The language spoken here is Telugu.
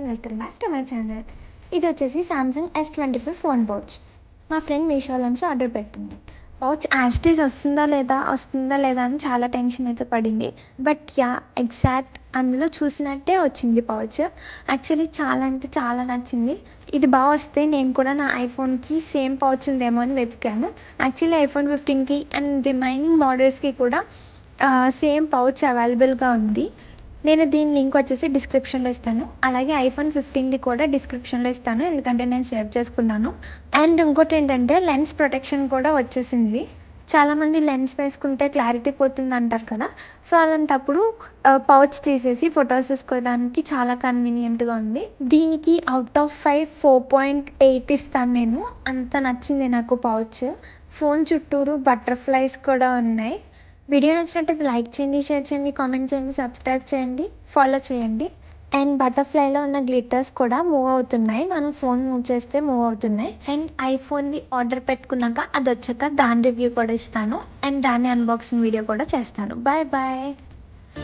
Welcome back to my channel. ఇది వచ్చేసి సామ్సంగ్ S25 ఫోన్ పౌచ్. మా ఫ్రెండ్ మీషోలో నుంచి ఆర్డర్ పెట్టింది. పౌచ్ యాస్టీజ్ వస్తుందా లేదా అని చాలా టెన్షన్ అయితే పడింది. బట్ ఎగ్జాక్ట్ అందులో చూసినట్టే వచ్చింది పౌచ్. యాక్చువల్లీ చాలా అంటే చాలా నచ్చింది. ఇది బాగా వస్తే నేను కూడా నా ఐఫోన్కి సేమ్ పౌచ్ ఉందేమో అని వెతికాను. యాక్చువల్లీ iPhone 15కి అండ్ రిమైనింగ్ మోడల్స్కి కూడా సేమ్ పౌచ్ అవైలబుల్గా ఉంది. నేను దీని లింక్ వచ్చేసి డిస్క్రిప్షన్లో ఇస్తాను. అలాగే iPhone 15ది కూడా డిస్క్రిప్షన్లో ఇస్తాను, ఎందుకంటే నేను సేవ్ చేసుకున్నాను. అండ్ ఇంకోటి ఏంటంటే లెన్స్ ప్రొటెక్షన్ కూడా వచ్చేసింది. చాలామంది లెన్స్ వేసుకుంటే క్లారిటీ పోతుంది అంటారు కదా. సో అలాంటప్పుడు పౌచ్ తీసేసి ఫొటోస్ తీసుకోవడానికి చాలా కన్వీనియంట్గా ఉంది. దీనికి అవుట్ ఆఫ్ 5 4.8 ఇస్తాను నేను. అంత నచ్చింది నాకు పౌచ్. ఫోన్ చుట్టూరు బటర్ఫ్లైస్ కూడా ఉన్నాయి. వీడియో నచ్చినట్టయితే లైక్ చేయండి, షేర్ చేయండి, కామెంట్ చేయండి, సబ్స్క్రైబ్ చేయండి, ఫాలో చేయండి. అండ్ బటర్ఫ్లైలో ఉన్న గ్లిటర్స్ కూడా మూవ్ అవుతున్నాయి. మనం ఫోన్ మూవ్ చేస్తే మూవ్ అవుతున్నాయి. అండ్ ఐఫోన్ది ఆర్డర్ పెట్టుకున్నాక అది వచ్చాక దాని రివ్యూ కూడా ఇస్తాను. అండ్ దాని అన్బాక్సింగ్ వీడియో కూడా చేస్తాను. Bye bye.